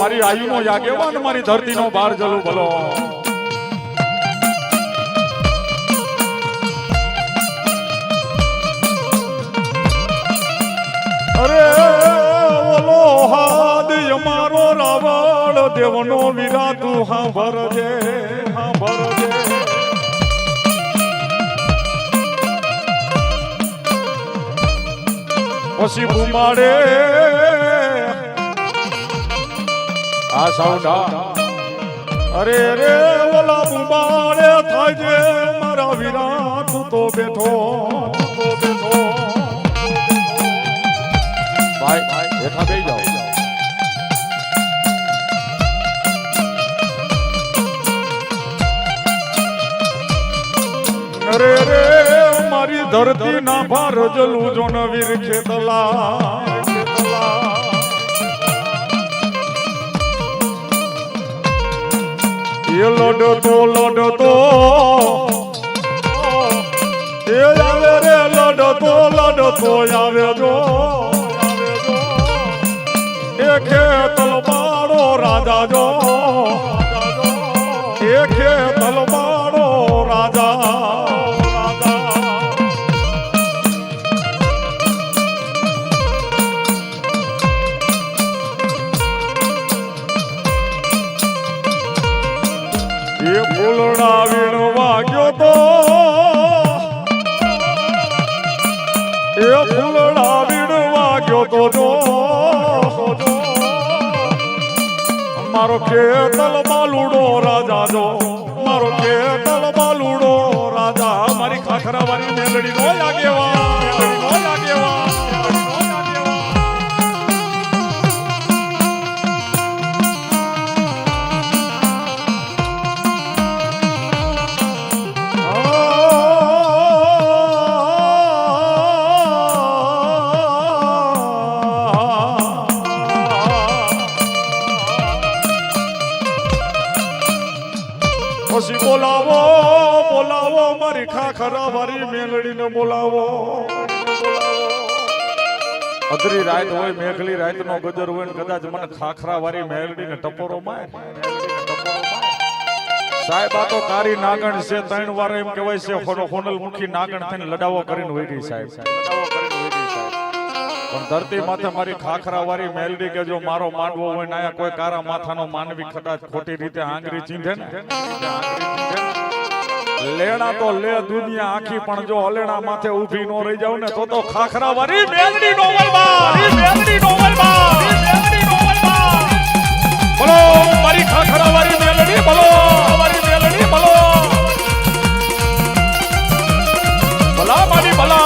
મારી આયુનો યાગેવાન મારી ધરતીનો બાર જલું ભલો અરે ઓલો હાદ અમારો રાવણ દેવનો વીરા તું હા ભરજે પછી બુમાડે આ સાઉન્ડ અરે રે ઓલા બુમાડે થાય છે મારા વીરા તું તો બેઠો ભાઈ બેઠા બેસી જાઓ અરે રે મારી ધરતી ના ભાર જલું જો નવીર ખેતલા એ લડતો એ આવે રે લડતો આવે જો એ ખેતલ બાળો રાજા જો એ ખેતલ બાળો રાજા એ ફૂલડા વીણવા ગયો તો એ ફૂલડા વીણવા ગયો તો જો મારો ખેતલ બાલુડો રાજા જો મારો ખેતલ બાલુડો રાજા મારી ખાખરા વાળી મેલડી નો લાગેવા પછી બોલાવો મારી ખાખરા વાળી મેલડીને બોલાવો અધરી રાત હોય મેઘલી રાત નો ગજર હોય કદાચ મને ખાખરા વાળી મેલડીને ટપોરો માર સાહેબ આ તો કારી નાગણ છે 3 વાર એમ કહેવાય છે હોનલ મુખી નાગણ થઈને લડાવો કરીને વઈ ગઈ સાહેબ પણ ધરતી માથે મારી ખાખરા વાળી મેલડી કે જો મારો માંડવો હોય ને કોઈ કારા માથાનો માનવી કદાચ ખોટી રીતે આંગળી ચીંધે ને લેણા તો લે દુનિયા આખી પણ જો અલેણા માથે ઊભી નો રહી જાવ ને તો ખાખરા વાળી મેલડી બોલો મારી ખાખરા વાળી મેલડી બોલો ભલા મારી ભલા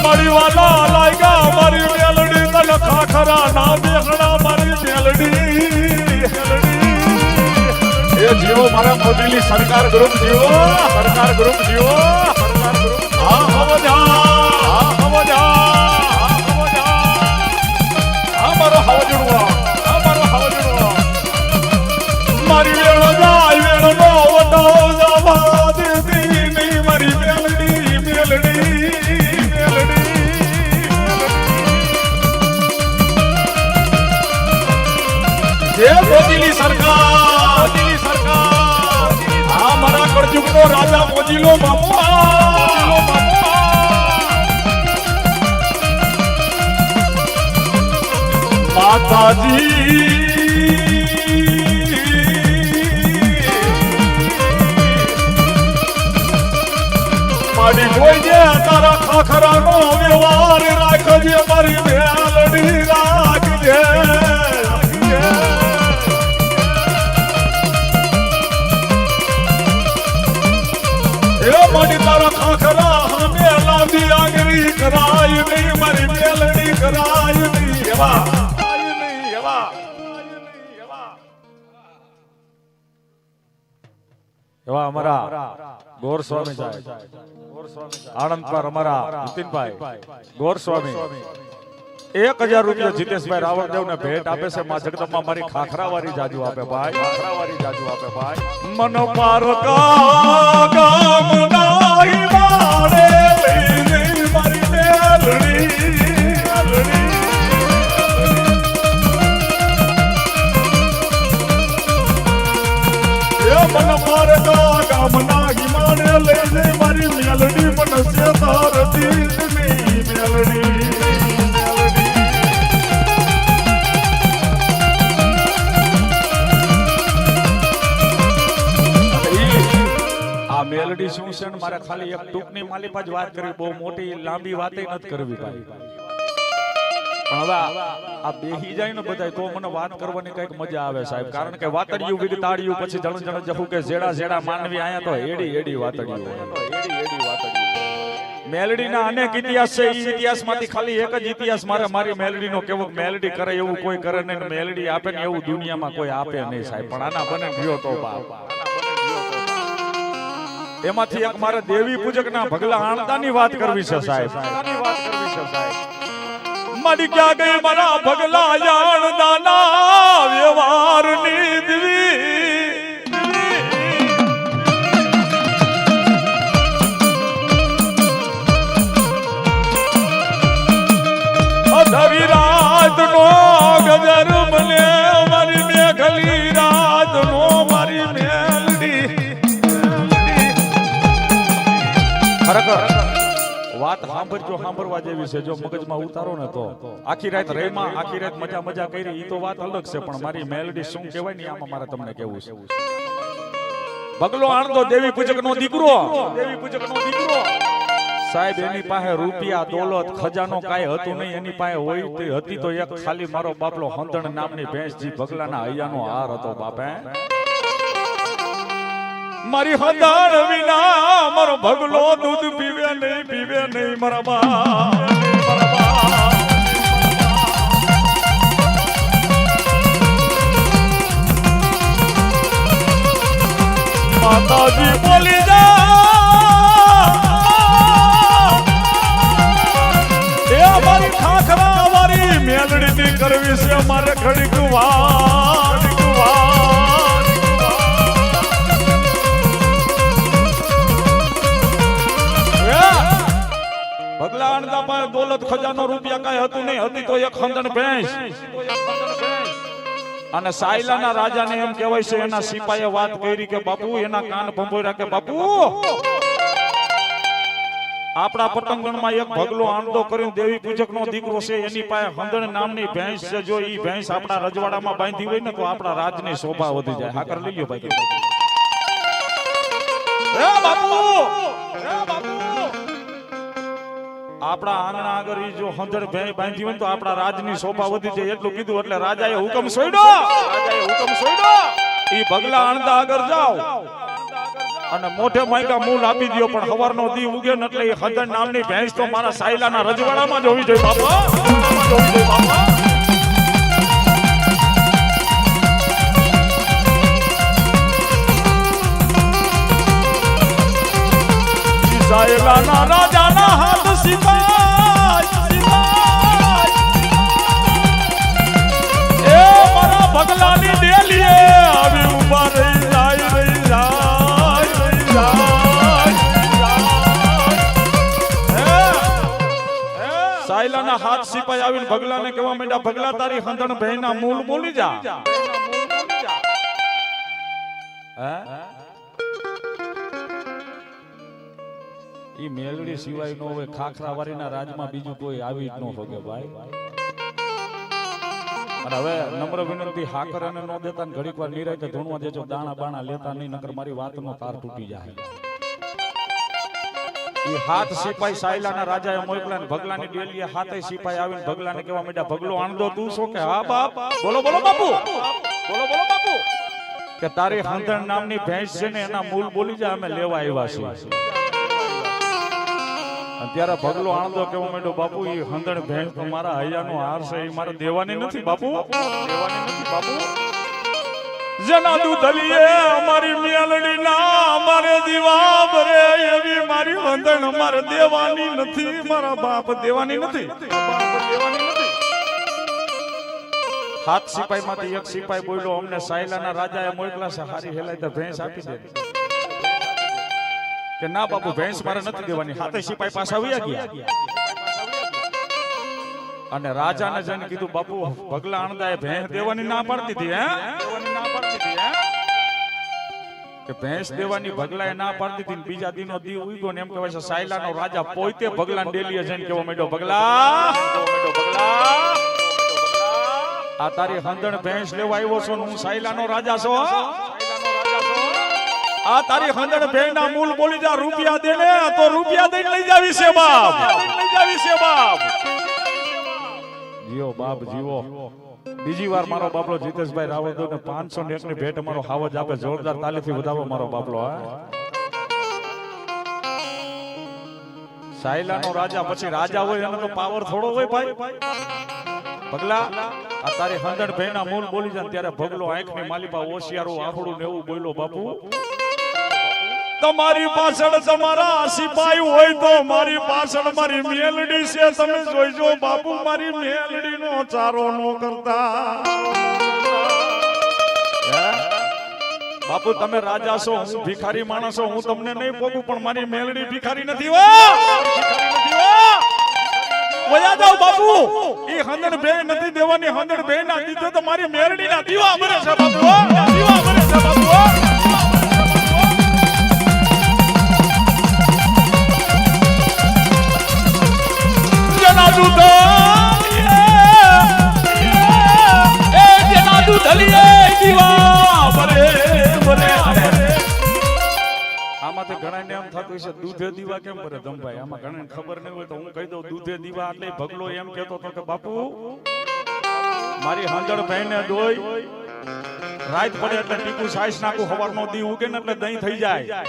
મારી વાલા લાયગા મારી મેલડી તને ખાખરા ના બેહણા મારી મેલડી એ જીવો મારા મોદીની સરકાર ગ્રુપ જીવો હા મારો હવજડવા મારી વેળો જાય વેળો નો વટો જવા દેતી નહીં મારી મેલડી જે મોદીની સરકાર આ મારા કળજુગનો રાજા મોદીનો માતાજી મારી જોઈને તારા ખાખરાનો વ્યવહાર રાખજે મારી મેલડી રાખજે એ મારી તારા ખાખરા હમે લાંબી આગરી કરાય નહીં મારી મેલડી કરાય નહીં એવા અમારા ગોરસ્વામી સાહેબ આણંદ પર અમારા નીતિનભાઈ ગોરસ્વામી 1000 રૂપિયા જીતેશભાઈ રાવળદેવ ને ભેટ આપે છે માં જગદંબા મારી ખાખરાવાળી જાજુ આપે ભાઈ, ખાખરાવાળી જાજુ આપે ભાઈ. મન પારકા ગામ નાઈ મારે લઈને મારી મેલડી મન પારકા ગામ નાઈ મારે લઈને મારી મેલડી મનસે તારતી મેલડી. મેલડી શું છે ને મારે ખાલી એક ટૂંકની માલિપા જ વાત કરી, બહુ મોટી લાંબી વાતે નથી કરવી ભાઈ. પણ હવે આ બેહી જાય ને બધાય તો મને વાત કરવાની કઈક મજા આવે સાહેબ, કારણ કે વાતડિયું વિગતાડિયું પછી જણ જણ જવું કે જેડા જેડા માનવી આયા તો એડી એડી વાતડિયું, એડી એડી વાતડિયું. મેલડીના અનેક ઇતિહાસ છે, એ ઇતિહાસમાંથી ખાલી એક જ ઇતિહાસ મારે મારી મેલડીનો કેવો, મેલડી કરે એવું કોઈ કરે નહીં, મેલડી આપે ને એવું દુનિયામાં કોઈ આપે નહીં સાહેબ. પણ આના બને ગયો તો બાપ. એમાંથી એક મારે દેવી પૂજકના ભગલા આણદાની વાત કરવી છે સાહેબ, વાત કરવી છે સાહેબ. મારી ક્યાં ગઈ મારા ભગલા આણદાના વ્યવહારની દેવી, અધરી રાતનો ગજર મને મારી મેઘલી રાતનો મારી મેલડી. વાત સાંભળજો, સાંભળવા જેવી છે. જો મગજમાં ઉતારો ને તો આખી રાત રેમાં, આખી રાત મજા મજા કરી, ઈ તો વાત અલગ છે. પણ મારી મેલડી શું કહેવાય ને આમાં મારે તમને કેવું છે. ભગલો આણંદો દેવી પૂજક નો દીકરો, દેવી પૂજક નો દીકરો સાહેબ. એની પાસે રૂપિયા દોલત ખજાનો કાંઈ હતું નહીં, એની પાસે હોય હતી તો એક ખાલી મારો બાપલો હંધણ નામની ભેંસ, જી ભગલાના હૈયાનો હાર હતો બાપે. મારી હદાર વિના મારો ભગલો દૂધ પીવે નહીં, પીવે નહીં મારા બા. માતાજી બોલી જા એ મારી ખાખરા વાળી મેલડી ની કરવી છે મારે ઘડીક વાર. ભગલા આણંદા પાસે દોલત ખજાનો રૂપિયા કાંઈ હતું નહીં, હતી તો એક ખંડન ભેંસ. અને સાયલાના રાજાને એમ કહેવાય છે, એના સિપાહીએ વાત કરી કે બાપુ, એના કાન ભંભોર્યા કે બાપુ આપણા પટંગણમાં એક ભગલો આણંદો કરીને દેવી પૂજકનો દીકરો છે, એની પાસે હંધણ નામની ભેંસ છે. જો ઈ ભેંસ આપણા રજવાડામાં બાંધી હોય ને તો આપણા રાજની શોભા વધી જાય. હા કર લઈ ગયો ભાઈ. એ બાપુ, એ બાપુ આપણા આંગણા આગળ ઈ જો હંધણ ભેંસ બાંધી હોય તો આપણા રાજની શોભા વધી જાય એટલું કીધું. એટલે રાજાએ હુકમ સોયડો, રાજાએ હુકમ સોયડો ઈ ભગલા આણંદા આગળ જાવ અને મોઢે માયકા મૂલ આપી દયો. પણ સવારનો દી ઉગે ને એટલે ઈ હંધણ નામની ભેંસ તો મારા સાયલાના રજવાડામાં જ હોવી જોઈએ બાપા, હોવી જોઈએ બાપા. સાયલાના રાજાના હાથ સિપાઈ, એ મારા ભગલાની ડેલીએ આવી ઉભા રહી જાય, રહી જાય, રહી જાય. સાયલાના હાથ સિપાઈ આવીને ભગલાને કહેવા માંડ્યા, ભગલા તારી હંધણ ભેંના મૂળ બોલી જા. ઈ મેલડી સિવાય નો હોય ખાખરાવાળીના રાજમાં બીજું કોઈ આવી જ ન શકે ભાઈ. અને હવે નમ્ર વિનંતી, હાકર અને નો દેતા ને ઘડીક વાર નિરાયતે ધૂણવા દેજો, દાણા બાણા લેતા નહીં, નકર મારી વાતનો તાર તૂટી જાય. ઈ હાથ સિપાઈ સાયલાના રાજાએ મોકલ્યા ને ભગલાની ડેલીએ હાથે સિપાઈ આવીને ભગલાને કહેવા માંડ્યા, ભગલો આણંદો તું છો કે? હા બાપ. બોલો બોલો બાપુ, બોલો બોલો બાપુ. કે તારી હંધણ નામની ભેંસ છે ને એના મૂળ બોલી જાય, અમે લેવા આવ્યા છીએ. ત્યારે ભગલો આણંદો કેવો માંડ્યો, બાપુ એ હંધણ ભેંસ મારા હૈયાનો હાર છે, એ મારે દેવાની નથી બાપુ, દેવાની નથી બાપુ. જેના દૂધલીએ અમારી મેલડી ના મારે દીવા ભરે એવી મારી હંધણ મારે દેવાની નથી, મારા બાપ દેવાની નથી, બાપ દેવાની નથી. હાથ સિપાહીમાંથી એક સિપાહી બોલ્યો અમને સાયલાના રાજાએ મોકલા છે હારી હેલાય તો ભેંસ આપી દે કે ના બાપુ ભેંસ મારે નથી દેવાની હાથે સિપાહી પાછા આવ્યા ગયા અને રાજાને જઈને કીધું બાપુ ભગલા આણદાએ ભેંસ દેવાની ના પાડતી હતી દેવાની ના પાડતી હતી કે ભેંસ દેવાની ભગલાએ ના પાડતી હતી બીજા દિનો દી ઉગ્યો ને એમ કહેવાય છે સાયલાનો રાજા પોતે ભગલાને ડેલીએ જઈને કેવો માંડ્યો ભગલા આ તારી હંદણ ભેંસ લેવા આવ્યો છો હું સાયલાનો રાજા છો આ તારી હંદણ ભેંસ ના મૂલ બોલી જા રૂપિયા દે ને તો રૂપિયા દઈને લઈ જાવી છે બાપ લઈ જાવી છે બાપ જીઓ બાપ જીવો બીજી વાર મારો બાપલો જીતેશભાઈ રાવતો ને 501 ની ભેટ મારો હાવજ આપે જોરદાર તાલીથી વધાવો મારો બાપલો સાયલાનો રાજા પછી રાજા હોય એનો તો પાવર થોડો હોય ભાઈ ભગલા આ તારી હંદણ ભેના મૂળ બોલી જાય ત્યારે ભગલો આંખની માલીપા ઓશિયારો આખડું ને એવું બોલ્યો બાપુ તમારી પાછળ તમારા સિપાહી હોય તો મારી પાછળ મારી મેલડી છે તમે જોઈજો બાપુ મારી મેલડી નો ચારો નો કરતા બાપુ તમે રાજા છો હું ભિખારી માણસ છું હું તમને નહીં પોગું પણ મારી મેલડી ભિખારી નથી વયા જાવ બાપુ ઈ હંદણ બે નથી દેવાની હંદણ બે ના દીધો તો મારી મેલડી ના દીવા બને છે બાપુ દીવા બને છે બાપુ આમાંથી ઘણાને એમ થતું છે દૂધે દીવા કેમ કરે ધમભાઈ આમાં ઘણાને ખબર નહીં હોય તો હું કહી દઉં દૂધે દીવા એટલે ભગલો એમ કહેતો હતો કે બાપુ મારી હાંજળ ભાઈને દોઈ રાત પડે એટલે ટીકુ સાઈસ નાખું સવારનો દી ઉગે ને એટલે દહીં થઈ જાય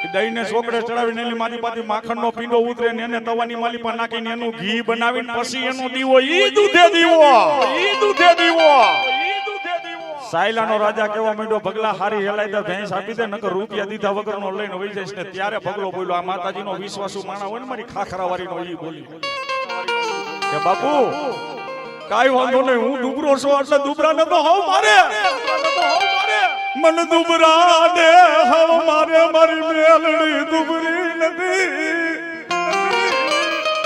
દહીં ને છોકરે ચડાવીને એની મારી પાસે માખણનો પીંડો ઉતરે ને એને તવાની માલી પર નાખીને એનું ઘી બનાવીને પછી એનો દીવો ઈ દૂધે દીવો ઈ દૂધે દીવો સાયલાનો રાજા કેવા માંડ્યો ભગલા હારી હેલાય તો ભેંસ આપી દે નકર રૂપિયા દીધા વગરનો લઈને વઈ જઈશ ને ત્યારે ભગલો બોલ્યો આ માતાજીનો વિશ્વાસુ માણા હોય ને મારી ખાખરાવાળીનો ઈ બોલી કે બાપુ કાઈ વાંધો નહીં હું દુબરો છું એટલે દુબરા ને તો હવ મારે મન દુબરા દે હવ મારે મારી મેલડી દુબરી નથી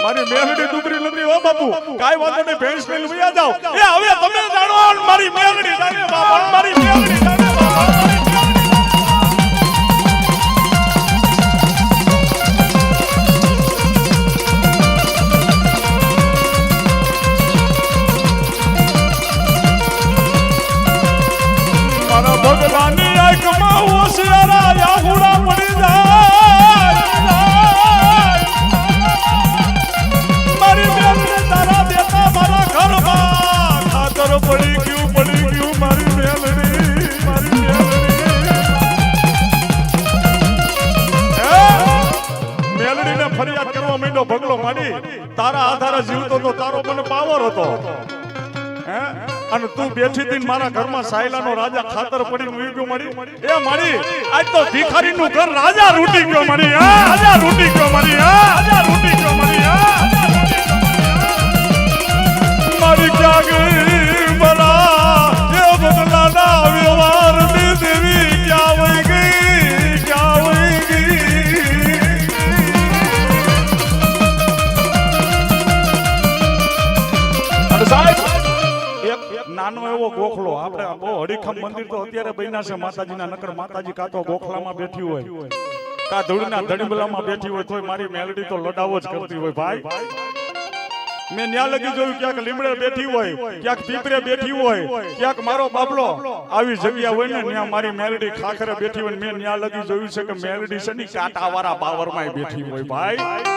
મારી મેલડી દુબરી નથી હો બાપુ કાઈ વાંધો નહીં ભેંસ મેલ વયા જાવ એ હવે તમે જાણો મારી મેલડી જાણે બાપા મારી મેલડી જાણે બાપા ભગવાનની આંખમાં હોશિયારા યાહુડા પડી જાય મારી મેલડી તારા દેતા મારા ઘરમાં ખાતર પડી ગયું મારી મેલડી મેલડીને ફરિયાદ કરવા માંડ્યો ભગલો માડી તારા આધારે જીવતો તો તારો મને પાવર હતો અને તું બેઠી હતી મારા ઘરમાં સાયલાનો રાજા ખાતર પડીને ઉઈ ગયો મારી એ મારી આજ તો ભિખારીનું ઘર રાજા રૂટી ગયો મારી રાજા રૂટી ગયો મારી રાજા રૂટી ગયો મારી મારી ક્યાં ગઈ બરા એ બદલાના વ્યવહાર ની દેવી ક્યાં વઈ ગઈ અને સાહેબ નાનો એવો ગોખલો આપણે બહુ હડીખમ મંદિર તો અત્યારે બન્યા છે માતાજીના નકર માતાજી કા તો ગોખલામાં બેઠી હોય કા ધૂળના ધડીબલામાં બેઠી હોય તોય મારી મેલડી તો લડાવો જ કરતી હોય ભાઈ મેં ન્યા લગી જોયું ક્યાંક લીમડે બેઠી હોય ક્યાંક પીપરે બેઠી હોય ક્યાંક મારો બાપલો આવી જગ્યા હોય ને ન્યા મારી મેલડી ખાખરે બેઠી હોય મેં ન્યા લગી જોયું છે કે મેલડી છે ની કાંટાવાળા બાવરમાં બેઠી હોય ભાઈ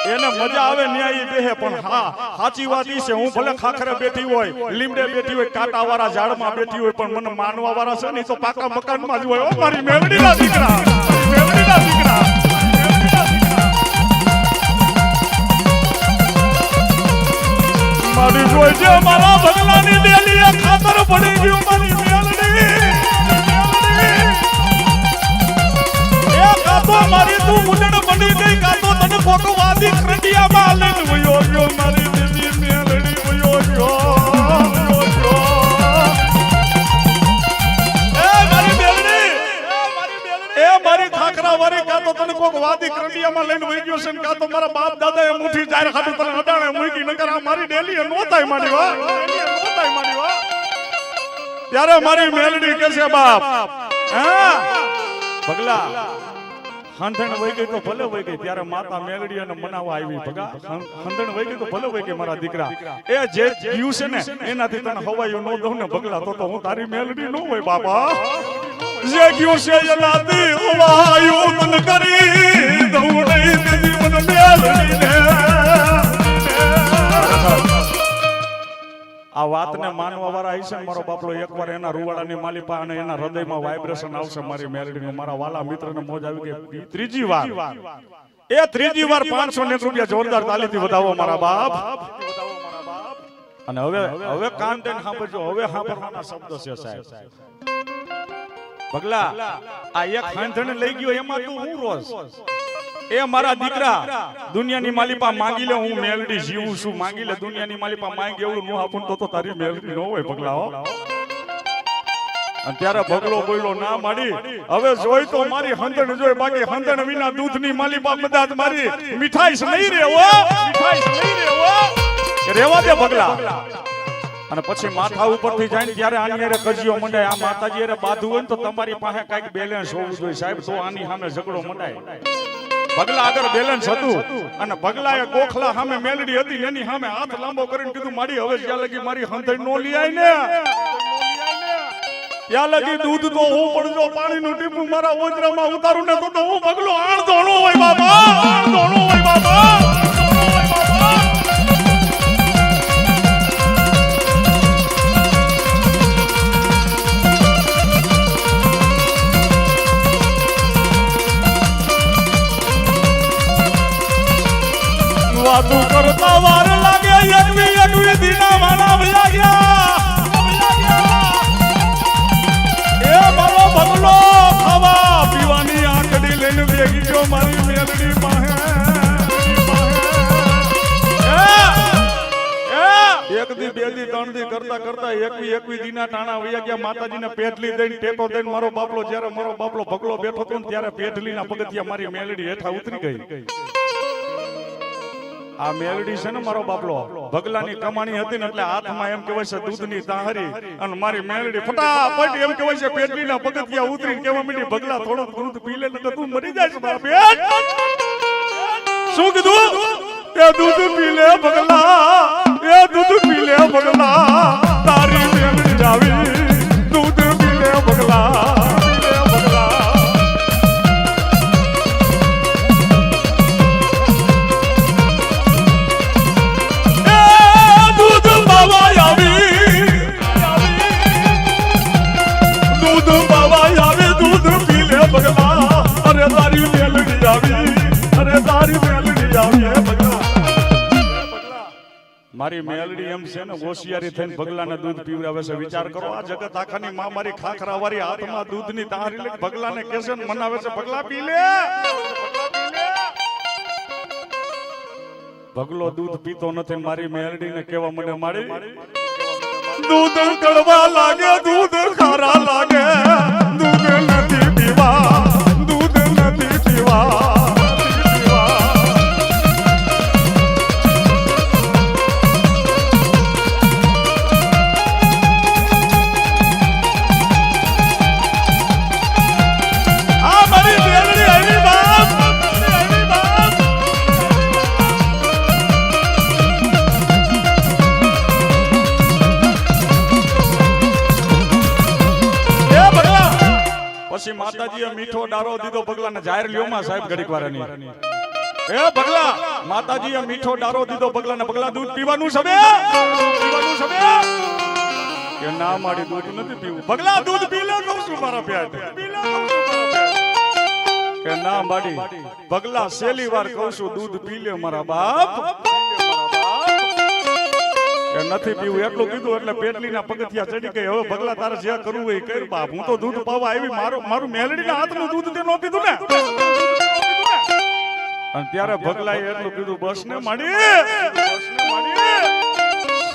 એને મજા આવે ન્યાય બેહે પણ હા સાચી વાત ઈ છે હું ભલે ખાખરે બેઠી હોય લીમડે બેઠી હોય કાંટાવાળા ઝાડમાં બેઠી હોય પણ મને માનવા વાળા છે ને તો પાકા મકાનમાં જ હોય ઓ મારી મેલડીના દીકરા મેલડીના દીકરા મારી જોઈ છે મારા ભગલાની ડેલીએ ખાતર પડી ગયું મારી મેલડી એ કાતો મારી તું મુંડણ બની ગઈ કાતો તને ફોટો વાદી ખંડિયામાં લઈને વયો ગયો મારી દેવી મેલડી વયો ગયો લઈને વહી ગયો છે ને કાં તો મારા બાપ દાદાએ મુઠ્ઠી જાહેર ખાતું તને અડાણે મૂકી નકર આ મારી ડેલી નો થાય મારી વા ત્યારે મારી મેલડી કે છે બાપ હા પગલા હંધણ વહી ગઈ તો ભલે વહી ગઈ ત્યારે માતા મેલડી અને મનાવવા આવી ભગા હંધણ વહી ગઈ તો ભલે વહી ગઈ મારા દીકરા એ જે જીવ છે ને એનાથી તને હવાયું નો દઉં ને ભગલા તો હું તારી મેલડી નો હોય બાપા જે ગયું છે એનાથી હવાયું તને કરી દઉં નહીં તેની મને મેલડીને આ વાતને માનવા વાળા હશે મારો બાપલો એકવાર એના રૂવાડાની માલિપા અને એના હૃદયમાં વાઇબ્રેશન આવશે મારી મેલડીનું મારા વાલા મિત્રને મોજ આવી ગઈ ત્રીજી વાર 500 રૂપિયા જોરદાર તાલીથી વધાવો મારા બાપ અને હવે કાન દેન સાંભળજો હવે સાંભળવાના શબ્દ છે સાહેબ પગલા આ એક ખાંધણ લઈ ગયો એમાં તું હું રોજ એ મારા દીકરા દુનિયાની માલિપા માંગી લે હું મેલડી જીવું છું માંગી લે દુનિયાની માલિપા માંગી એવું નો આપું તો તારી મેલડી નો હોય પગલા હો ત્યારે ભગલો બોલ્યો ના માડી હવે જોઈ તો મારી હંધણ જોઈ બાકી હંધણ વિના દૂધની માલિપા બધા મારી મીઠાઈ નહીં રેવો રેવા દે ભગલા અને પછી માથા ઉપરથી જાય ત્યારે આની હારે કજિયો મંડાય આ માતાજી હારે બાધું હોય ને તો તમારી પાસે કાંઈક બેલેન્સ હોવું જોઈએ સાહેબ તો આની સામે ઝઘડો મંડાય પગલા આગળ બેલેન્સ હતું અને પગલાએ ગોખલા સામે મેલડી હતી એની સામે હાથ લાંબો કરીને કીધું માડી હવે જ્યાં લગી મારી હંધણ નો લીઆય ને ત્યાં લગી દૂધ તો હું પણ જો પાણીનું ટીપું મારા ઓજરામાં ઉતારું ને તો હું પગલો આણ ધોણો હોય બાબા આણ ધોણો હોય બાબા વાતું કરતા વાર લાગે એકવી દીના માના ભલાગ્યા એ મારો બગલો ખાવા પીવાની આંકડી લઈને બેગી ગયો મારી મેલડી પાસે એક દી બે દી ત્રણ દી કરતા એકવી દીના ટાણા વયા ગયા માતાજીને પેટલી દઈને ટેટો દઈને મારો બાપલો જ્યારે મારો બાપલો ભગલો બેઠો હતો ને ત્યારે પેટલીના પગથિયા મારી મેલડી હેઠા ઉતરી ગઈ આ મેલડી છે ને મારો બાપલો ભગલાની કમાણી હતી ને એટલે હાથમાં એમ કહેવાય છે દૂધની તાહરી અને મારી મેલડી ફટાફટ એમ કહેવાય છે પેટલીના પગથિયા ઉતરીને કહેવા માંડી ભગલા થોડું દૂધ પી લે તો તું મરી જાય છે મારા પેટ શું કીધું એ દૂધ પી લે ભગલા એ દૂધ પી લે ભગલા તારી મેલડી જાવી દૂધ પી લે ભગલા મારી મેલડી એમ છે ને હોશિયારી થઈને ભગલાને દૂધ પીવડાવે છે વિચાર કરો આ જગત આખાની માં મારી ખાખરા વાળી હાથમાં દૂધની તાહરી લઈને ભગલાને કેસે ને મનાવે છે ભગલા પી લે ભગલો દૂધ પીતો નથી મારી મેલડીને કેવા મને મારી દૂધ કડવા લાગે દૂધ ખારા લાગે દૂધ નથી પીવા દૂધ નથી પીવા પછી માતાજીએ મીઠો ડારો દીધો ભગલાને જાહેર લ્યોમાં સાહેબ ઘડીક વારની એ ભગલા માતાજીએ મીઠો ડારો દીધો ભગલાને ભગલા દૂધ પીવાનું છે કે ના મારી દૂધ નથી પીવું ભગલા દૂધ પી લે કહું છું મારા પેટ કે ના માડી ભગલા છેલ્લી વાર કહું છું દૂધ પી લે મારા બાપ કે નથી પીવું એટલું કીધું એટલે પેટલીના પગથિયા ચડી ગઈ હવે ભગલા તારે જે કરવું હોય કર બાપ હું તો દૂધ પાવા આવી મારું મેલડીના હાથનું દૂધ તે નો પીધું ને અને ત્યારે ભગલાએ એટલું કીધું બસ ને માડી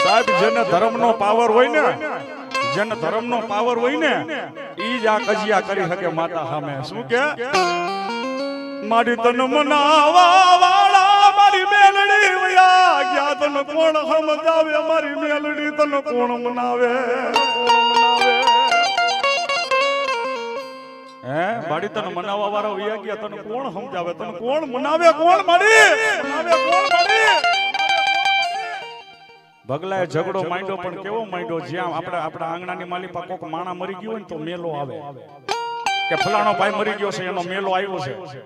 સાહેબ જેને ધર્મનો પાવર હોય ને જેને ધર્મનો પાવર હોય ને ઈ જ આ કજિયા કરી શકે માતા સામે શું કે મારી તન મનાવા વાળા મારી મેલડી વયા ગયા તન કોણ સમજાવે મારી મેલડી તન કોણ મનાવે હે મારી તન મનાવા વાળા વયા ગયા તન કોણ સમજાવે તન કોણ મનાવે કોણ મારી મનાવે કોણ મારી ભગલાએ ઝઘડો માંડ્યો પણ કેવો માંડ્યો જ્યાં આપણા આંગણાની માલિપા કોક માણા મરી ગયો ને તો મેલો આવે કે ફલાણો ભાઈ મરી ગયો છે એનો મેલો આવ્યો છે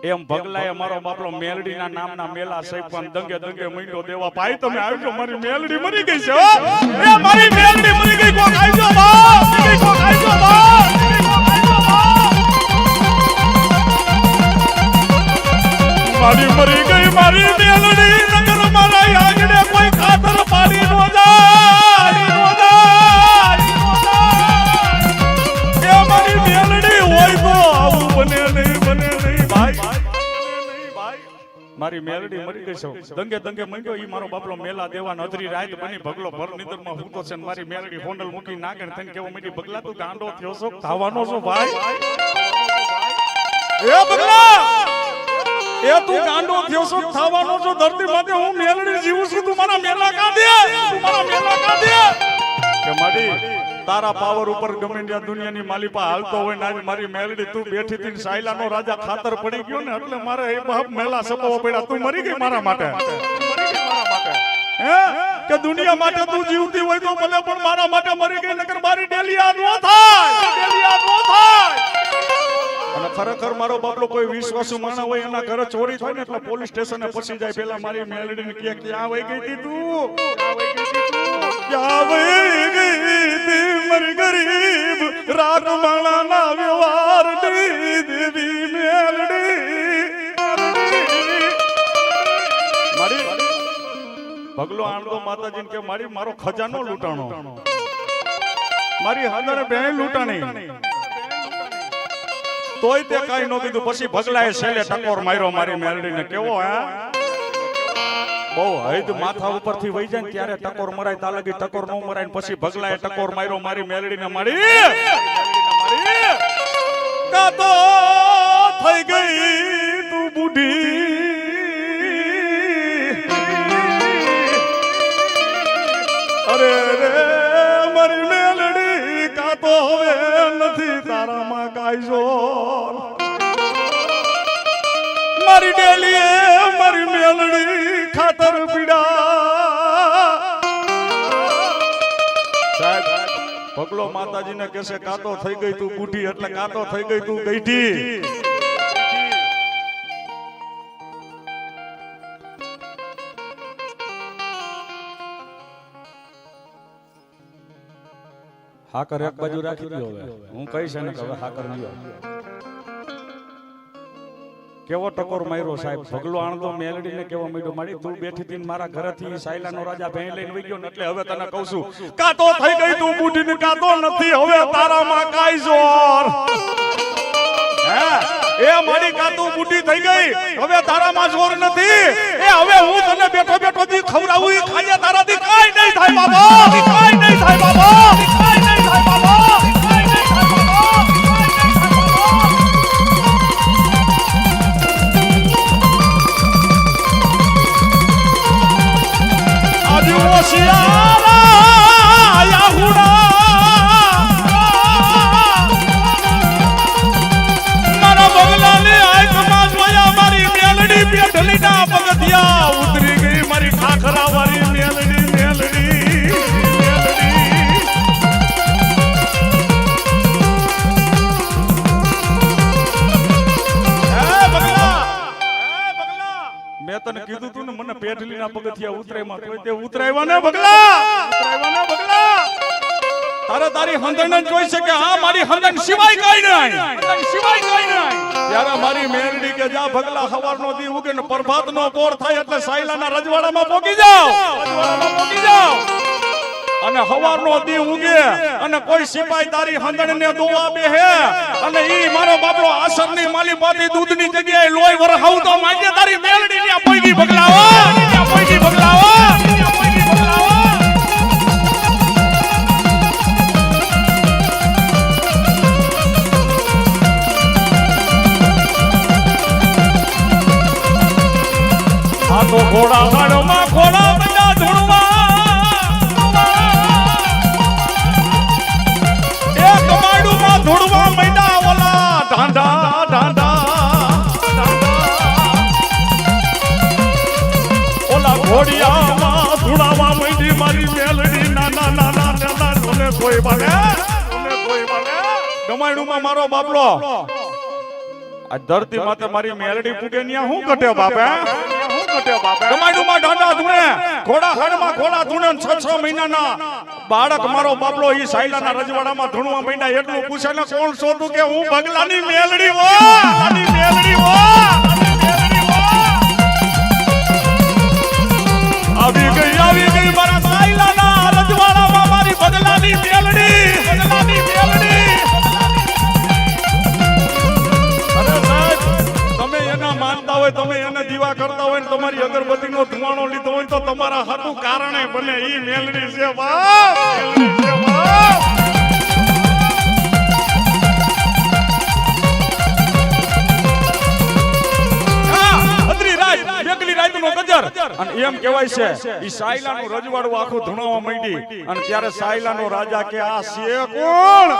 એમ ભગલાએ મારો બાપલો મેલડીના નામના મેલા સૈફાન દંગે દંગે માંડ્યો દેવા ભાઈ તમે આવજો મારી મેલડી મરી ગઈ છે એ મારી મેલડી મરી ગઈ કોક આવજો બાપ કોક આવજો બાપ મારી મરી ગઈ મારી મેલડી નગર મારા આંગણે કોઈ ખાતર પાડી નો જાય એ મારી મેલડી હોય તો આવું બને નહીં ભાઈ મારી મેલડી મરી ગઈ છે દંગે દંગે મંગ્યો ઈ મારો બાપલો મેલા દેવા નધરી રાત બની ભગલો ભર નિદરમાં હૂતો છે મારી મેલડી હોન્ડલ મૂકી નાખે ને તને કેવો મીઠી ભગલા તું ગાંડો થયો છો ખાવાનો છો ભાઈ એ ભગલા એ તું ગાંડો થયો છો ખાવાનો છો ધરતી માથે હું મેલડી જીવું છું તું મારા મેલા કાઢે કે માડી તારા પાવર ઉપર ગમે ત્યાં દુનિયાની માલિપા હાલતો હોય ને આજે મારી મેલડી તું બેઠી હતી સાયલાનો રાજા ખાતર પડી ગયો ને એટલે મારે એ બાપ મેલા સપાવો પડ્યા તું મરી ગઈ મારા માટે હે કે દુનિયા માટે તું જીવતી હોય તો ભલે પણ મારા માટે મરી ગઈ નકર મારી ડેલિયા નો થાય અને ખરેખર મારો બાપલો કોઈ વિશ્વાસુ માણસ હોય એના ઘરે ચોરી થાય ને એટલે પોલીસ સ્ટેશને પસી જાય પેલા મારી મેલડીને કે ક્યાં વઈ ગઈ હતી તું ક્યાં વઈ ગઈ હતી મારી ગરીબ રાત માણાના વ્યવહાર દેવી મેલડી મારી ભગલો આંડો માતાજીને કે મારી મારો ખજાનો લૂંટાણો મારી હાદરે બેન લૂંટાણી તોય તે કાઈ નો કીધું પછી ભગલાએ છેલ્લે ટકોર માર્યો મારી મેલડીને કેવો હે બહુ હૈદ માથા ઉપરથી વઈ જાય ને ત્યારે ટકોર મરાય તાલગી ટકોર નો મરાય ને પછી ભગલાએ ટકોર માર્યો મારી મેલડીને મારી કાતો થઈ ગઈ તું બુઢી અરે રે મારી મેલડી કાતો હવે નથી તારામાં કાયજો મારી ડેલીએ મારી મેલડી ખાતર પીડા સાહેબ ભગલો માતાજીને કહેશે કાતો થઈ ગઈ તું બુઢી એટલે કાતો થઈ ગઈ તું ગઈઢી હાકર એક બાજુ રાખી દો હવે હું કહીશ ને કે હવે હાકર લ્યો કેવો ટકોર માર્યો સાહેબ ભગલો આણદો મેલડીને કેવો માંડ્યો મારી તું બેઠી હતી મારા ઘરેથી સાયલાનો રાજા ભેણ લઈને વઈ ગયો ને એટલે હવે તને કહું છું કાતો થઈ ગઈ તું બુઢી ને કાતો નથી હવે તારામાં કાઈ જોર હે એ મારી કાતું બુઢી થઈ ગઈ હવે તારામાં જોર નથી એ હવે હું તને બેઠો બેઠો દી ખવરાવું ઈ ખાજે તારાથી કાઈ નહીં થાય બાબા કાઈ નહીં થાય બાબા કાઈ નહીં થાય બાબા ઉતરી ગઈ મારી ઠાકરા વાળી મેલડી મેં તને કીધું તું ને મને પેઢલીના પગથિયા ઉતરાયમાં તોય તે ઉતરાયવા ને ભગલા તારે તારી હંદન જોઈ છે કે હા મારી હંદન સિવાય કઈ નહીં ત્યારે મારી મેલડી કે જા ભગલા સવારનો દી ઉગે ને પ્રભાતનો પોર થાય એટલે સાયલાના રજવાડામાં પોકી જાઓ અને સવારનો દી ઉગે અને કોઈ સિપાઈ તારી હંદન ને દોવા બેહે અને ઈ મારો બાપલો આસરની માલીપાતી દૂધની જગ્યાએ લોહી વરહાવતો માંગે તારી મેલડી ને પોઈગી ભગલાવા આ તો ઘોડા હાડમાં ઘોડા બધા ધૂણવા એ કમાડુમાં ધૂણવા મૈડા ઓલા ઢાંઢા ઢાંઢા ઓલા ઘોડિયામાં ધૂણાવા મૈડી મારી મેલડી નાના નાના નાના તને કોઈ બાલે કમાડુમાં મારો બાપલો આ ધરતી માતે મારી મેલડી પૂગે ન્યા હું કટે બાપે કમાડુમાં ડાંડા ધૂણે ઘોડા હાડમાં ઘોડા ધૂણે 6 મહિનાના બાળક મારો બાપલો ઈ સાયલાના રજવાડામાં ધૂણવા માંડ્યા એટલું પૂછે ને કોણ શોધું કે હું ભગલાની મેલડી હો આવી ગઈ મારા સાયલાના રજવાડામાં મારી ભગલાની મેલડી માનતા હોય તમે એને દીવા કરતા હોય ને તમારી અગરબત્તીનો ધુમાડો લીધો હોય તો તમારા હાટું કારણે બને ઈ મેલડી છે બાપ અને એમ કહેવાય છે ઈ સાયલાનું રજવાડું આખું ધૂણાવા માંડી અને ત્યારે સાયલાનો રાજા કે આ છે કોણ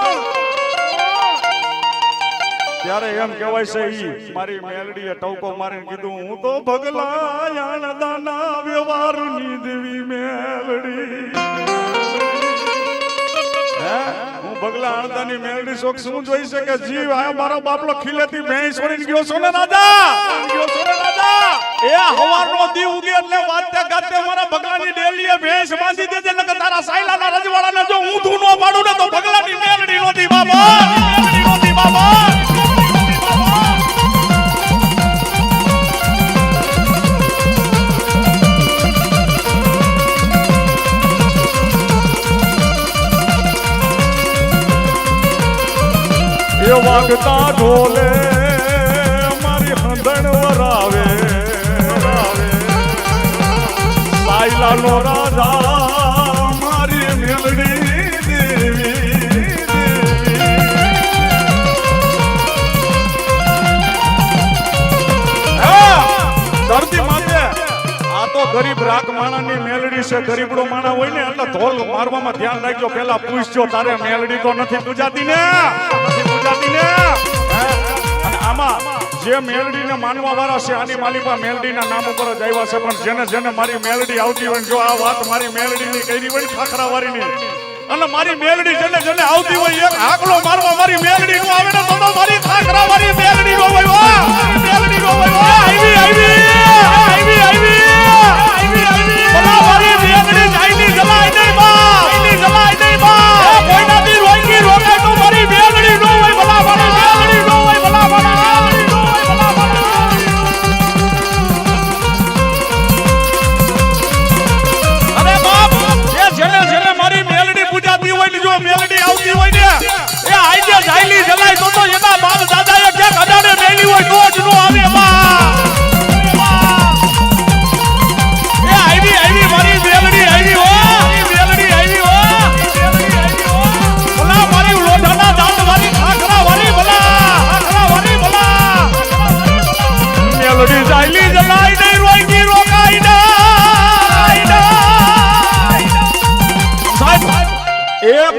ત્યારે એમ કહેવાય છે ઈ મારી મેલડીએ ટવકો મારીને કીધું હું તો ભગલા યાણદાના વ્યવહારની દેવી મેલડી હું ભગલા આણદાની મેલડી શોખ શું જોઈ છે કે જીવ આ મારો બાપલો ખીલેથી ભેંસ છોડીને ગયો છો ને રાજા એ હવારનો દી ઉગે એટલે વાતે ગાતે મારા ભગલાની ડેલીએ ભેંસ બાંધી દેજે નકર તારા સાયલાના રજવાડાને જો હું ધૂનો પાડું ને તો ભગલાની મેલડી નોતી બાબા વાગતા ઢોલે મારી હંધણ વરાવે સાયલાનો રાજા મારી મેલડી દેવી ધરતી માતે આ તો ગરીબ રાખ માણાની મેલડી છે ગરીબડો માણા હોય ને એટલે ઢોલ મારવામાં ધ્યાન રાખજો પેલા પૂછજો તારે મેલડી તો નથી પૂજાતી ને અને આમાં જે મેલડીને માનવા વાળા છે આની માલિકા મેલડીના નામ ઉપર જ આવ્યા છે પણ જેને જેને મારી મેલડી આવતી હોય જો આ વાત મારી મેલડીની કરી હોય ખાખરા વાળીની અને મારી મેલડી જેને જેને આવતી હોય એક આકલો મારવા મારી મેલડી નો આવે ને તો મારી ખાખરા વાળી મેલડી નો હોય મેલડી નો હોય આવી ભલા મારી મેલડી જાયની જલાય નહીં બા કોઈના દી રોઈકી રોકે તો મારી મેલડી નો હોય ભલા મારી મેલડી નો હોય ભલા અરે બાપ એ જેને મારી મેલડી પૂજાતી હોય ને જો મેલડી આવતી હોય ને એ આઈને જાયલી જલાય તો એના બાપ દાદાએ ક્યાંક અડાડે મેલી હોય તો જ નો આવે બા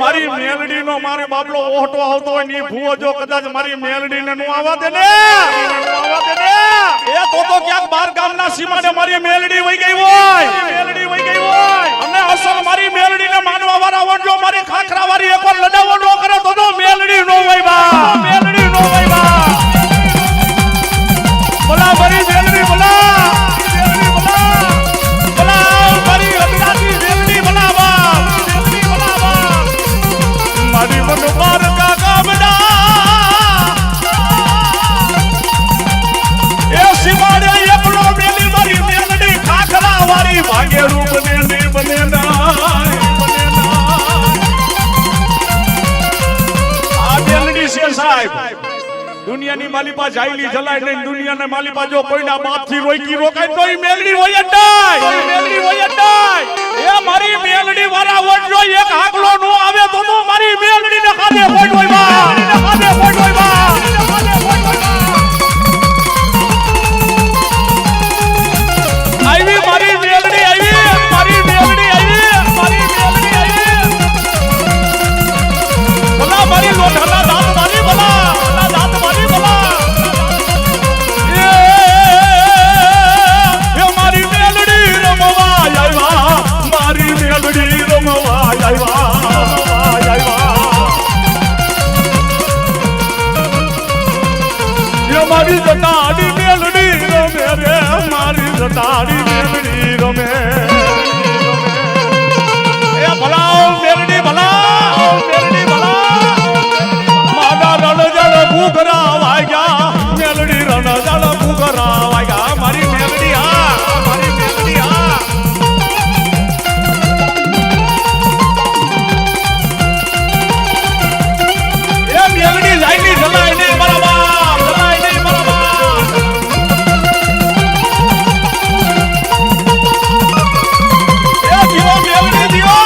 મારી મેલડી નો મારે બાપલો ઓહટો આવતો હોય ની ભૂવો જો કદાચ મારી મેલડી ને નો આવા દે ને એ તો ક્યાંક બાર ગામના સીમાને મારી મેલડી વઈ ગઈ હોય અને અસલ મારી મેલડી ને માનવા વાળા વંજો મારી ખાખરા વાળી એકવાર લડાવો નો કરે તો મેલડી નો હોય બા બોલા મારી મેલડી બોલા મારી અબિરાજી મેલડી બોલા મારી મન માર કા કામડા એ સિવાડે એકલો મેલી મારી મેલડી ખાખરા વાળી ભાગે રૂપ ને બને આ મેલડી છે સાહેબ દુનિયાની માલિપા જાયલી જલાય નહીં દુનિયાને માલિપા જો કોઈના બાપથી રોકાય તોય મેલડી હોય જ એ મારી મેલડી વાળા વડજો એક આકલો નો આવે તો મારી મેલડી ને ખાધે પોઈન્ટ હોય બા તારી મેલડી રમે એ ભલાઓ મેલડી ભલાઓ મેલડી ભલા મારા રણજળ ઘૂઘરા વાગ્યા મેલડી રણજળ ઘૂઘરા વાગ્યા મારી મેલડી હા મારી મેલડી હા એ મેલડી લાઈની જલાઈ ને મારા બાપ જલાઈ ને મારા બાપ એ જીવો મેલડી જીવો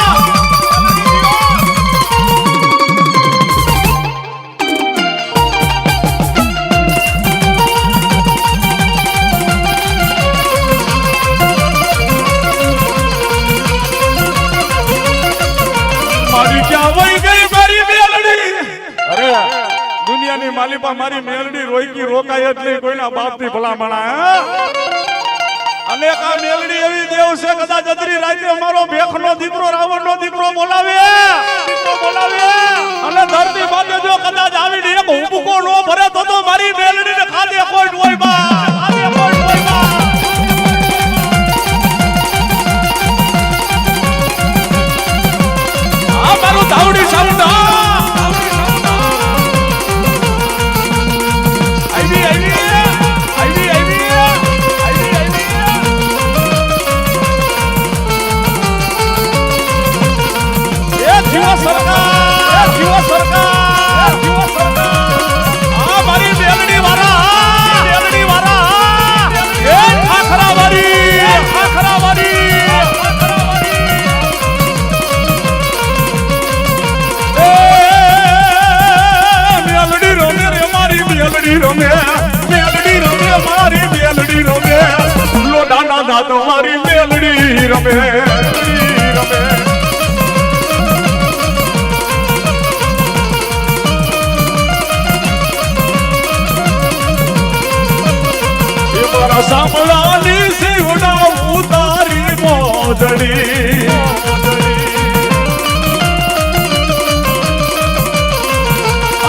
દુનિયાની માલિપા મારી મેલડી રોઈકી રોકાય જ નહીં કોઈના બાપની ભલામણા અને આ મેલડી એવી દેવ છે કદાચ અજરી રાતે મારો ભેખનો દીકરો રાવણનો દીકરો બોલાવે અને ધરતી માથે જો કદાચ આવીને એક હુબકો નો ભરે તો મારી મેલડીને ખાધે કોઈ ડોય બા ખાધે કોઈ ડોય બા આ મારું ધાવડી સાઉન્ડ મારી મેલડી રમે રમે મારા સાંભળાની શિવડા ઉતારી મોજડી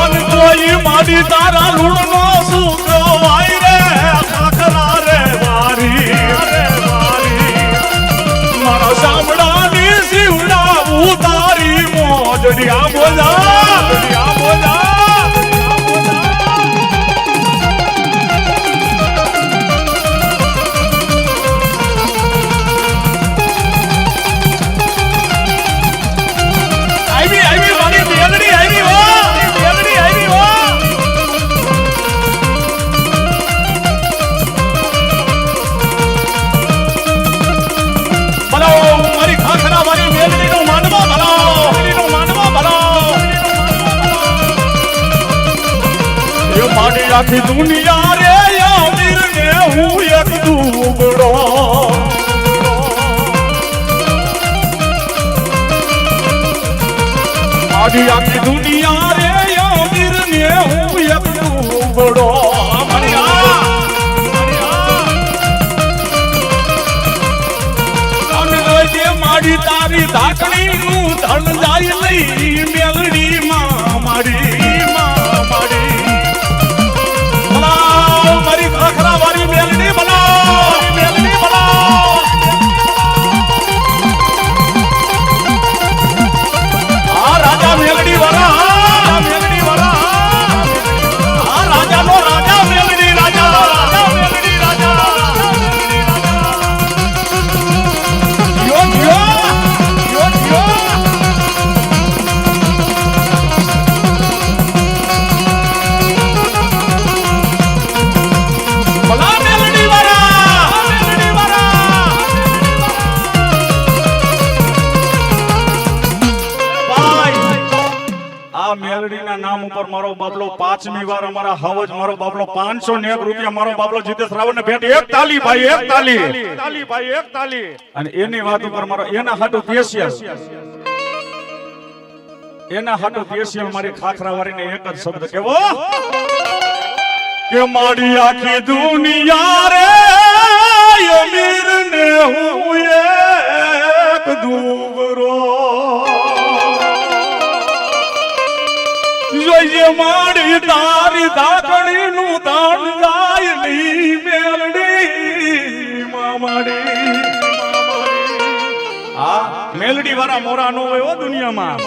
અને કોઈ મારી તારા લૂણનો સૂત્રો વાય રે ખાખરા રે વારી મારા સાંભળાની શિવડા ઉતારી મોજડી આ બોલા આખી દુનિયા રે યામીર ને હું એક દુબળો આખી દુનિયા રે યામીર ને હું એક દુબળો મારી તારી ધાકડી નું ધન જાય નહીં મેલડી માં મારી મારી ખાખરા વાળી મેલડી બનાવ આ રાજા મેલડી વાળા આ રાજાનો રાજા મેલડી રાજા મેલડીના નામ ઉપર મારો બાબલો 5મી વાર અમારા હવજ મારો બાબલો 501 રૂપિયા મારો બાબલો જીતેશ રાવણને ભેટ એક તાલી ભાઈ એક તાલી અને એની વાત ઉપર મારો એના હાટુ સ્પેશિયલ મારી ખાખરા વાળીને એક જ શબ્દ કેવો કે મારી આખી દુનિયા રે અમીર ને હું એક દુબરો જોઈએ મારી તારી ધાકડી નું દાન જાય ની મેલડી મામા મેલડી વાળા મોરા નો હોય હો દુનિયામાં.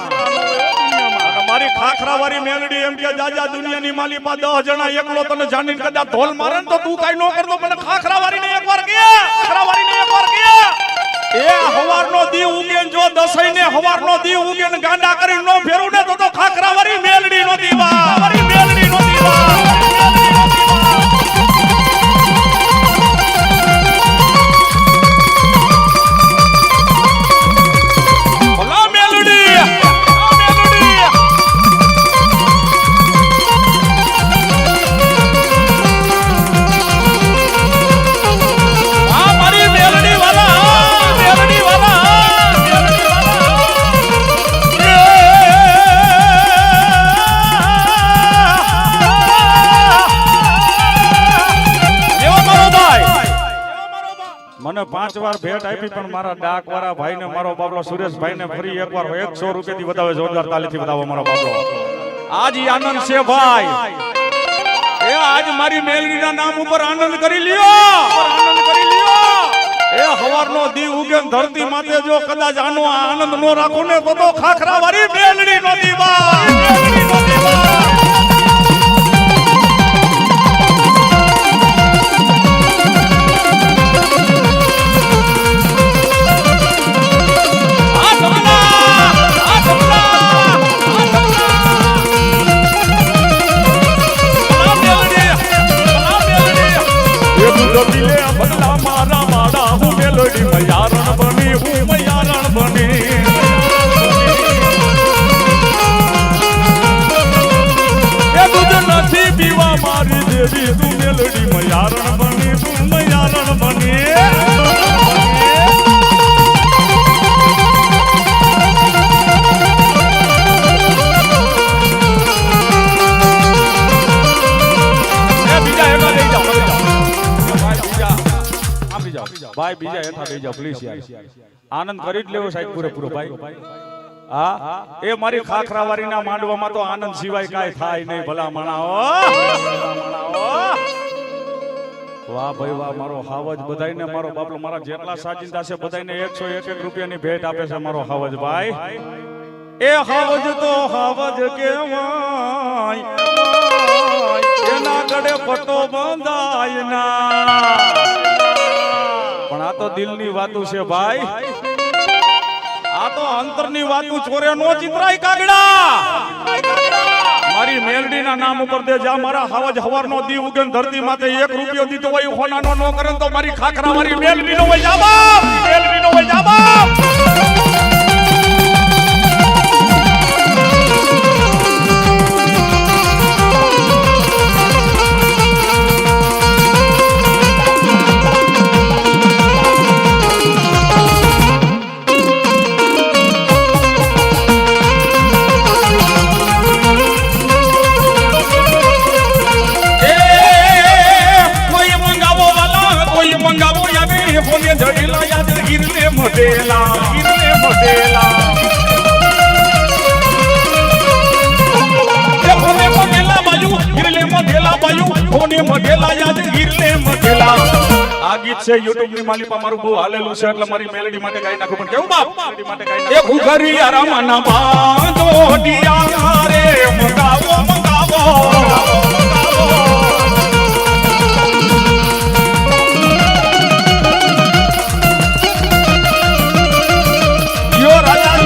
અને મારી ખાખરા વાળી મેલડી એમ કે જાજા દુનિયાની માલિપા 10 જણા એકલો તને જાણીને કદાચ ઢોલ મારે ને તો તું કાઈ નો કરતો. મને ખાખરા વાળીને એકવાર કે ખાખરા વાળીને એકવાર કે એ હવારનો દી ઉગે જો દસઈને હવારનો દી ઉગે ને ગાંડા કરી નો ફેરું ને તો ખાખરા વાળી મેલડી નો દીવા વાળી મેલડી નો દીવા. મને 5 વાર ભેટ આપી પણ મારા ડાક વાળા ભાઈને મારો બાબલો સુરેશભાઈને ફરી એકવાર 100 રૂપિયાથી વધાવે. જોરદાર તાલીથી વધાવો મારો બાબલો. આજ ઈ આનંદ છે ભાઈ. એ આજ મારી મેલડીના નામ ઉપર આનંદ કરી લ્યો. આનંદ કરી લ્યો. એ હવારનો દી ઉગે ધરતી માથે જો કદાચ આનો આનંદ નો રાખો ને તો ખાખરા વાળી મેલડી નો દીવા. મેલડી નો દીવા. બદલા મારા મારા હું મેલડી મયારણ બની હું મયારણ બની. એ દૂધ નથી પીવા મારી દેવી તું મેલડી મયારણ બની તું મયારણ બની. ભાઈ બીજા હેઠા બેસી જાઓ પ્લીઝ યાર. આનંદ કરી જ લેવો સાહેબ પૂરેપૂરો ભાઈ. હા એ મારી ખાખરા વાળીના માંડવામાં તો આનંદ સિવાય કાઈ થાય નહીં. ભલા માણાઓ વાહ ભાઈ વાહ. મારો હાવજ બધાઈને મારો બાપલો મારા જેટલા સાજિંદા છે બધાઈને 101 રૂપિયાની ભેટ આપે છે મારો હાવજ ભાઈ. એ હાવજ તો હાવજ કેવાય એના ગળે પટો બંધાય ના. પણ આ તો દિલની વાતું છે ભાઈ. આ તો અંતરની વાતું ચોરે નો ચિતરાય કાગડા. મારી મેલડીના નામ ઉપર દે જા મારા હાવજ હવારનો દી ઉગે ધરતી માથે 1 રૂપિયો દીધો હોય હોનાનો નો કરે તો મારી ખાખરા મારી મેલડીનો હોય જા બાપ. મેલડીનો હોય જા બાપ. આ ગીત છે YouTube ની માલિપા મારું બહુ હાલેલું છે એટલે મારી મેલડી માટે ગાઈ નાખું. પણ કેવું બાપ મેલડી માટે ગાઈ નાખું. એ ઘુઘરી આરામના બાંધો ડિયા રે મંગાવો મંગાવો યો રાજા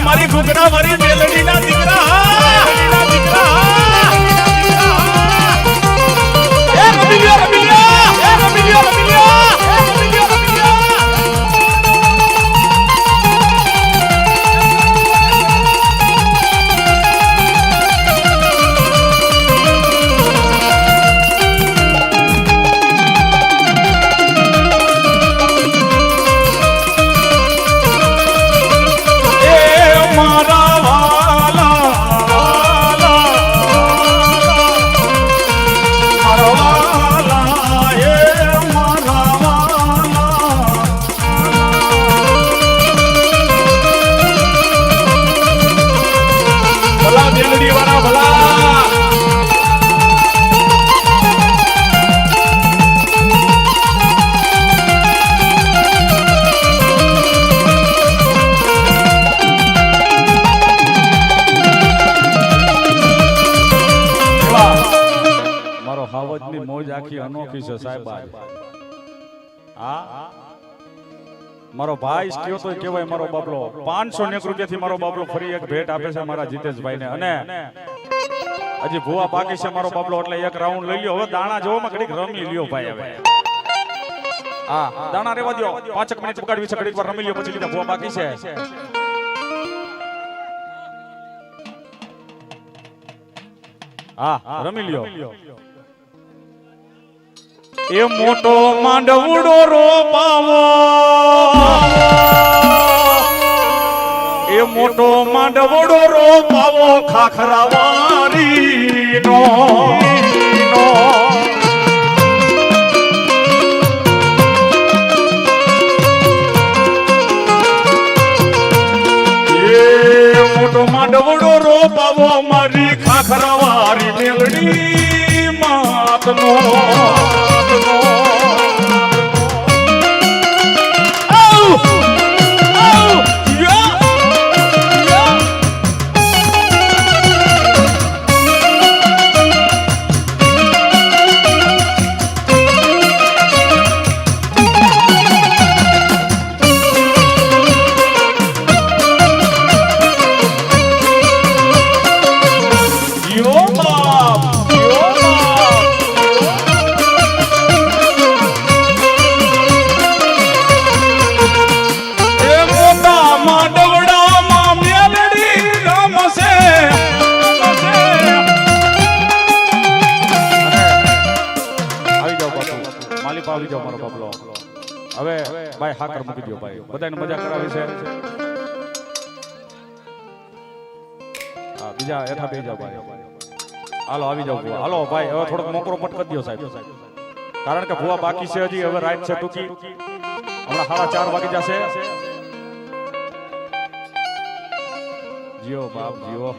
મારી ઘુઘરા મારી મેલડી ના દીકરા મોરબી વાળા ભલા મારો હાવજની મોજ આખી અનોખી છે સાહેબ હા મારો ભાઈ કયો તો કહેવાય મારો બાબલો 500 રૂપિયાથી મારો બાબલો ફરી એક ભેટ આપે છે મારા જીતેશભાઈને અને હજી ભૂવા બાકી છે મારો બાબલો એટલે એક રાઉન્ડ લઈ લ્યો હવે દાણા જોવામાં ઘડીક રમી લ્યો ભાઈ હવે હા દાણા રેવા દ્યો 5 મિનિટ બગાડવી છે ઘડીક વાર રમી લ્યો પછી લીધા ભૂવા બાકી છે હા રમી લ્યો એ મોટો માંડવડો રોપાવો એ મોટો માંડવડો રોપાવો ખાખરાવારી નો એ મોટો માંડવડો રોપાવો મારી ખાખરાવારી મેલડી માતનો આવી જાવ મારો બાબલો હવે ભાઈ હાકર મૂકી દો ભાઈ બધાને મજા કરાવી છે હા બીજા એઠા બેસી જાવ ભાઈ હાલો આવી જાવ ભુવા હાલો ભાઈ હવે થોડોક મોકરો પટ કરી દો સાહેબ કારણ કે ભુવા બાકી છે હજી હવે રાત છે ટૂંકી હમણાં 4:30 વાગી જશે જીઓ બાપ જીઓ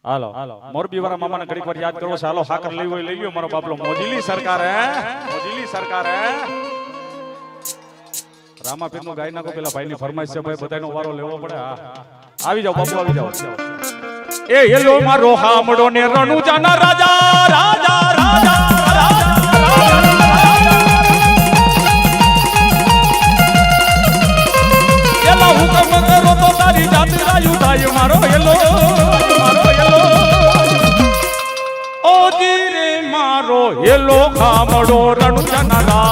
હાલો મોરબી વાળા મામાને ઘડીક વાર યાદ કરવો છે હાલો હાકર લઈ હોય લઈ લ્યો મારો બાબલો મોજીલી સરકાર હે રામાપીર નું ગાય નાખો પેલા ભાઈ ની ફરમાઈશ છે ભાઈ બધાનો વારો લેવો પડે હા આવી જાવ બાપુ આવી જાવ એ હેલો મારો હામડો ને રણુજાના રાજા રાજા રાજા એલા હુકમ કરો તો તારી જાતિ રાયુ થાય મારો હેલો મારો હેલો ખામડો રણુજાના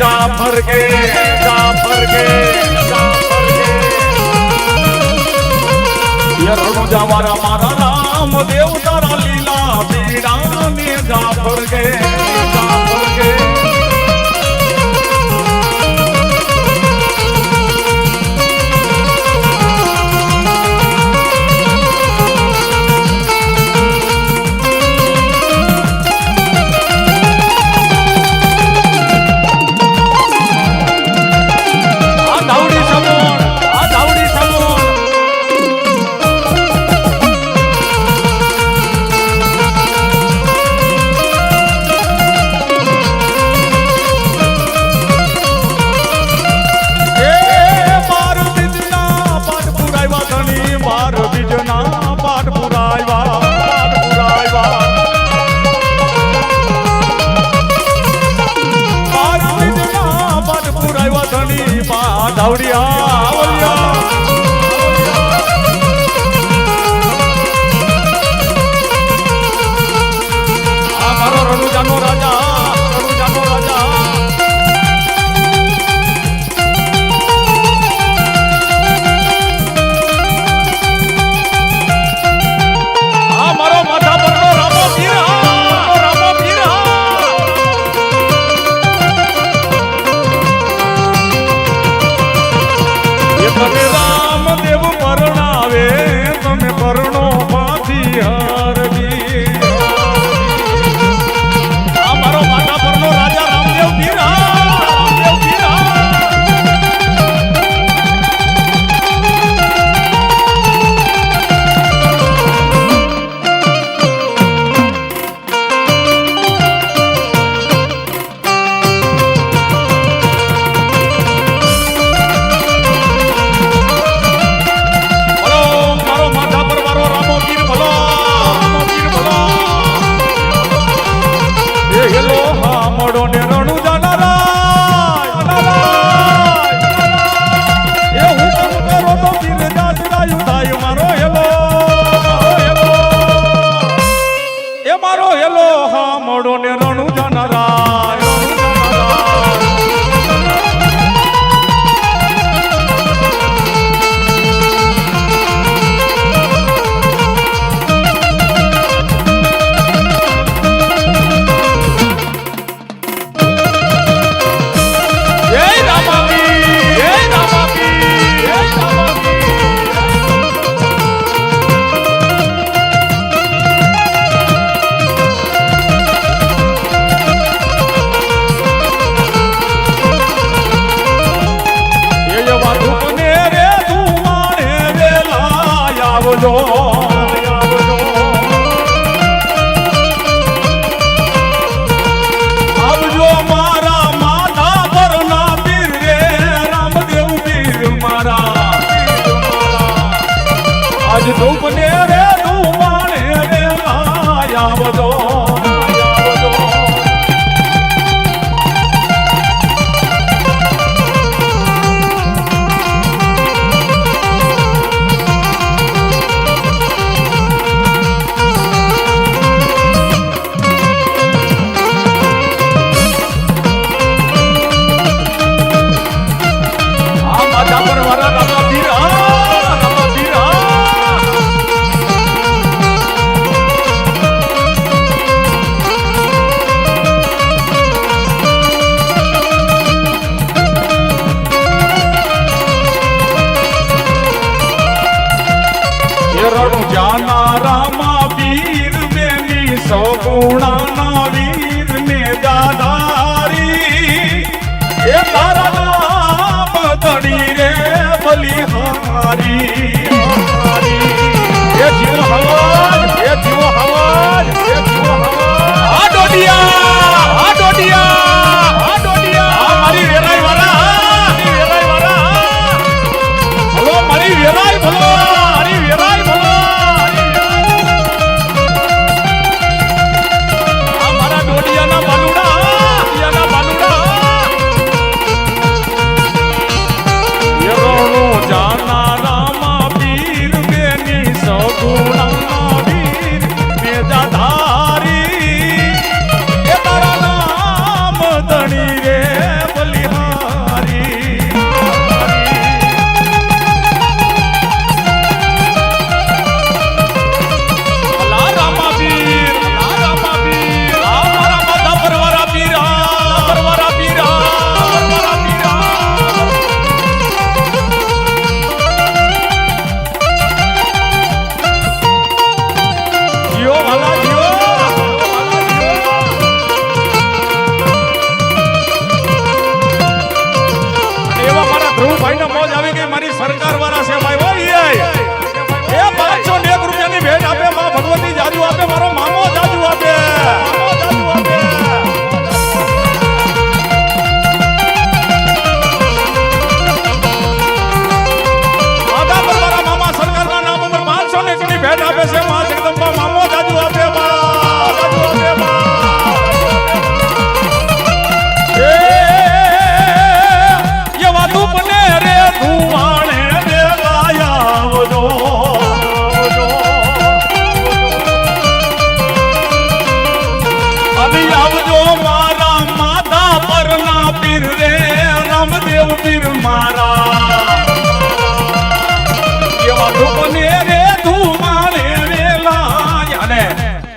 जाफर के ये रणुजा मारा मारा राम देव तारा लीला बीड़ा में जाफर के આજ ધૂપને રે ધુમાણે રે આવજો સગુણાના વીર ને દાદારી એ તારા નામ તડી રે બલિહારી એ જીવ હવાજ એ જીવ હવાજ એ જીવ હવાજ આ ડોડિયા મારી વેરાઈ વાળા હલો મારી વેરાઈ ભલો મારી વેરાઈ ભલો સરકાર વાળા છે ભાઈ એ 501 રૂપિયાની ભેટ આપે માં ભગવતી જાજુ આપે મારો મામો જાજુ આપે માધા પર મારા મામા સરકારના નામ ઉપર 501 ની ભેટ આપે છે માં જગદંબા મામો જાજુ આપે પીર મારા એવા ધૂપને રે ધુમાણે વેલા અને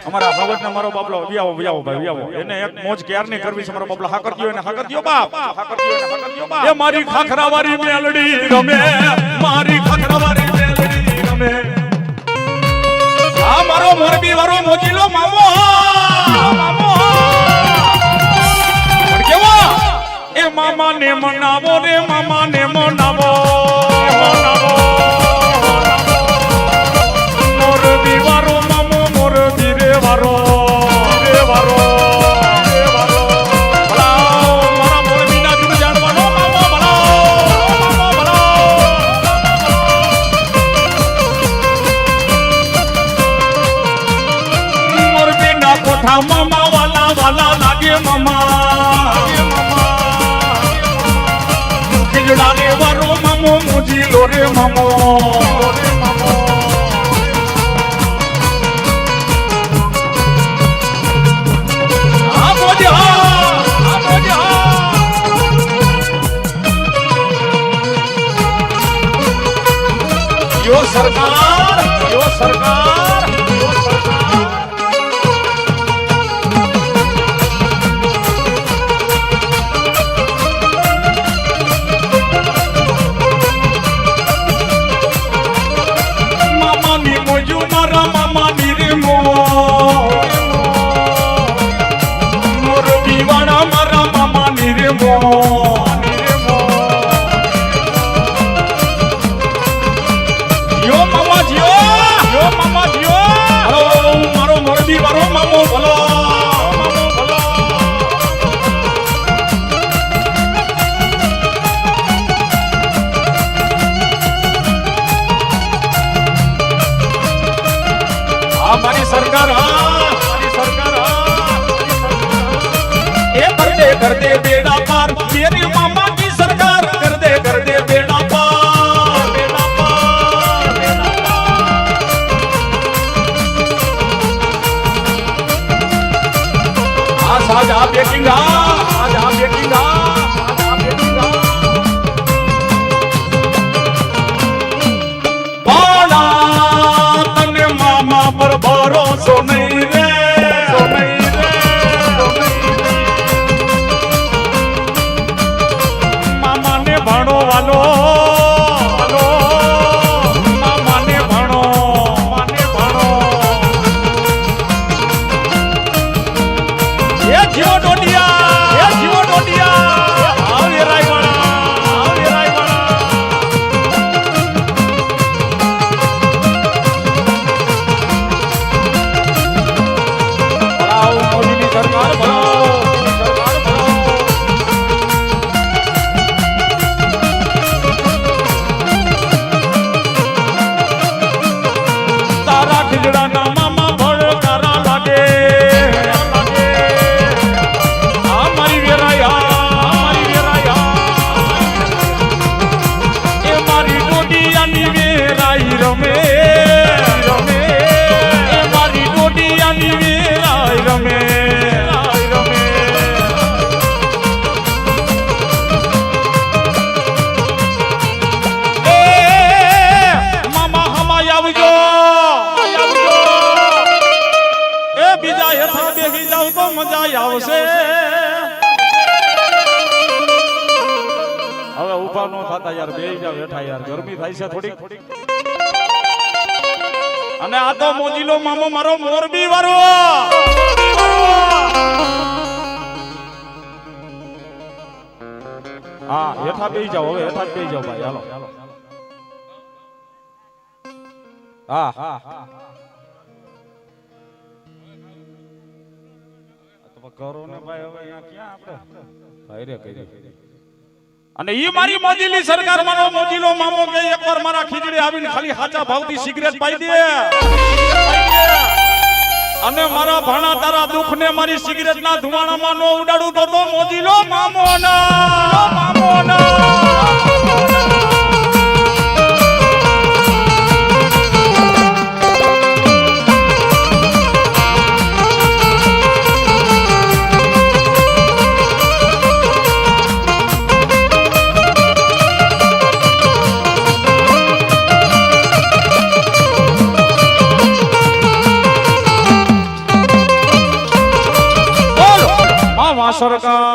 અમારા ભગવતને મારો બાપલો વ્યાવો ભાઈ વ્યાવો એને એક મોજ ક્યાર ની કરવી છે મારો બાપલો હા કરજો એને હા કરજો બાપ એ મારી ખાખરાવાળી મેલડી રમે મારી ખાખરાવાળી મેલડી રમે આ મારો મોરબી વાળો મોજીલો મામો મામા ને મનાવો રે મામા ને મનાવો મોર દીવારો મામો મોર દીરે વારો મારા મોર બીના જીવ જાણવાનો મામો મોર બીના કોઠા મામા વાલા લાગે મામા ખીજડાને વારો મામો મુજી લો રે મામો સરકાર Yo, mamá, Dios. અમારી સરકાર અમારી સરકાર ये कर दे बेड़ा पार मेरी मामा की सरकार कर दे बेड़ा पार बेड़ा पार बेड़ा पार साजा बेकिंगा बाला तने मामा पर भरोसा नहीं रे ભણો વાલો મામાને ભણો એ જીવો ડોડિયા આવ એ રાયવાળા ભલાઉ મોદીની સરકાર ભલાઉ ખીજડાના મામા ભડકારા લાગે અમારી વેરાયા એ મારી ડોડિયાની વેરાઈ રમે એ મારી ડોડિયાની વેરાઈ રમે એ મામા હમાય આવજો બીજા હેઠા બેસી જાવ તો મજા આવશે હવે ઉભા નો થતા યાર બેસી જાવ હેઠા યાર ગરમી થાય છે થોડીક અને આ તો મોજીલો મામો મારો મોરબી વાળો હા હેઠા બેસી જાવ હવે હેઠા જ બેસી જાવ ભાઈ હાલો હા કરો ને ભાઈ હવે અહીંયા ક્યાં આપણે કરી અને ઈ મારી મોજીલી સરકાર મારો મોજીલો મામો કે એકવાર મારા ખીજડી આવીને ખાલી હાચા ભાવથી સિગરેટ પાઈ દે અને મારા ભાણા તારા દુઃખ ને મારી સિગરેટ ના ધુમાડામાં નો ઉડાડું તો મોજીલો મામો ના સરકાર